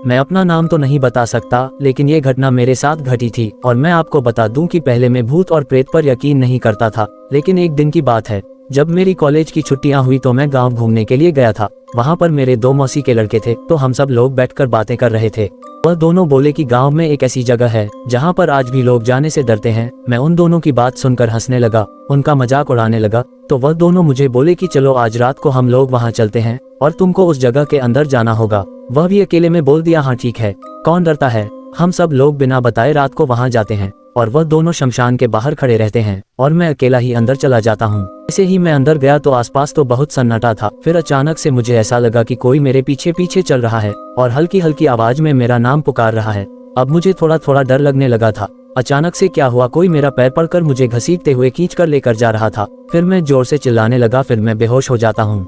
मैं अपना नाम तो नहीं बता सकता, लेकिन ये घटना मेरे साथ घटी थी। और मैं आपको बता दूं कि पहले मैं भूत और प्रेत पर यकीन नहीं करता था, लेकिन एक दिन की बात है, जब मेरी कॉलेज की छुट्टियां हुई तो मैं गांव घूमने के लिए गया था। वहां पर मेरे दो मौसी के लड़के थे, तो हम सब लोग बैठकर बातें कर रहे थे। वह दोनों बोले कि गांव में एक ऐसी जगह है जहां पर आज भी लोग जाने से डरते हैं। मैं उन दोनों की बात सुनकर हंसने लगा, उनका मजाक उड़ाने लगा। तो वह दोनों मुझे बोले कि चलो आज रात को हम लोग वहां चलते हैं और तुमको उस जगह के अंदर जाना होगा। वह भी अकेले में बोल दिया, हाँ ठीक है, कौन डरता है। हम सब लोग बिना बताए रात को वहां जाते हैं और वह दोनों शमशान के बाहर खड़े रहते हैं और मैं अकेला ही अंदर चला जाता हूँ। ऐसे ही मैं अंदर गया तो आसपास तो बहुत सन्नाटा था। फिर अचानक से मुझे ऐसा लगा कि कोई मेरे पीछे पीछे चल रहा है और हल्की हल्की आवाज में मेरा नाम पुकार रहा है। अब मुझे थोड़ा थोड़ा डर लगने लगा था। अचानक से क्या हुआ, कोई मेरा पैर पकड़कर मुझे घसीटते हुए खींच कर लेकर जा रहा था। फिर मैं जोर से चिल्लाने लगा, फिर मैं बेहोश हो जाता हूँ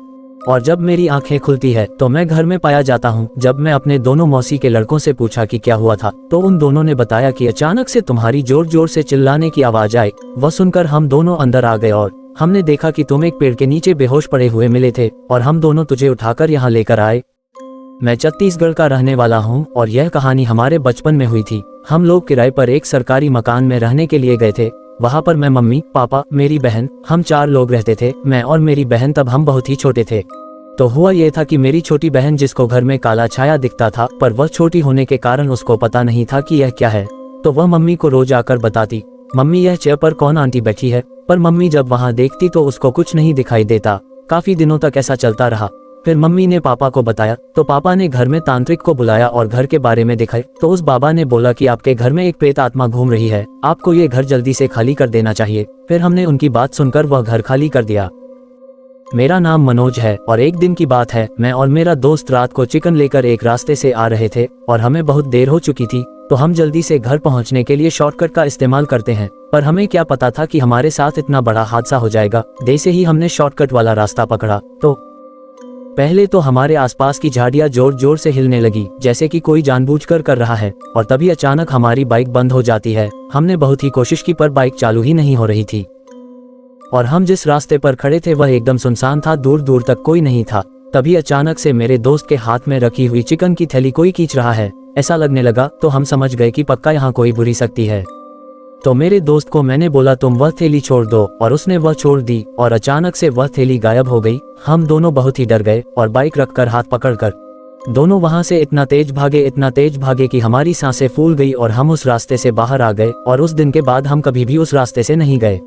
और जब मेरी आंखें खुलती है तो मैं घर में पाया जाता हूँ। जब मैं अपने दोनों मौसी के लड़कों से पूछा कि क्या हुआ था, तो उन दोनों ने बताया कि अचानक से तुम्हारी जोर जोर से चिल्लाने की आवाज आई। वह सुनकर हम दोनों अंदर आ गए और हमने देखा कि तुम एक पेड़ के नीचे बेहोश पड़े हुए मिले थे और हम दोनों तुझे उठाकर यहाँ लेकर आए। मैं छत्तीसगढ़ का रहने वाला हूँ और यह कहानी हमारे बचपन में हुई थी। हम लोग किराए पर एक सरकारी मकान में रहने के लिए गए थे। वहाँ पर मैं, मम्मी, पापा, मेरी बहन, हम 4 लोग रहते थे। मैं और मेरी बहन तब हम बहुत ही छोटे थे। तो हुआ ये था कि मेरी छोटी बहन, जिसको घर में काला छाया दिखता था, पर वह छोटी होने के कारण उसको पता नहीं था कि यह क्या है, तो वह मम्मी को रोज आकर बताती, मम्मी यह चेयर पर कौन आंटी बैठी है। पर मम्मी जब वहाँ देखती तो उसको कुछ नहीं दिखाई देता। काफी दिनों तक ऐसा चलता रहा। फिर मम्मी ने पापा को बताया तो पापा ने घर में तांत्रिक को बुलाया और घर के बारे में दिखाई। तो उस बाबा ने बोला कि आपके घर में एक प्रेत आत्मा घूम रही है, आपको ये घर जल्दी से खाली कर देना चाहिए। फिर हमने उनकी बात सुनकर वह घर खाली कर दिया। मेरा नाम मनोज है और एक दिन की बात है, मैं और मेरा दोस्त रात को चिकन लेकर एक रास्ते से आ रहे थे और हमें बहुत देर हो चुकी थी। तो हम जल्दी से घर पहुंचने के लिए शॉर्टकट का इस्तेमाल करते हैं, पर हमें क्या पता था कि हमारे साथ इतना बड़ा हादसा हो जाएगा। जैसे ही हमने शॉर्टकट वाला रास्ता पकड़ा तो पहले तो हमारे आसपास की झाड़ियां जोर जोर से हिलने लगी, जैसे कि कोई जानबूझकर कर रहा है। और तभी अचानक हमारी बाइक बंद हो जाती है। हमने बहुत ही कोशिश की पर बाइक चालू ही नहीं हो रही थी और हम जिस रास्ते पर खड़े थे वह एकदम सुनसान था, दूर दूर तक कोई नहीं था। तभी अचानक से मेरे दोस्त के हाथ में रखी हुई चिकन की थैली कोई खींच रहा है, ऐसा लगने लगा। तो हम समझ गए कि पक्का यहाँ कोई बुरी शक्ति है। तो मेरे दोस्त को मैंने बोला, तुम वह थैली छोड़ दो, और उसने वह छोड़ दी और अचानक से वह थैली गायब हो गई। हम दोनों बहुत ही डर गए और बाइक रखकर हाथ पकड़कर दोनों वहां से इतना तेज भागे कि हमारी सांसें फूल गई और हम उस रास्ते से बाहर आ गए और उस दिन के बाद हम कभी भी उस रास्ते से नहीं गए।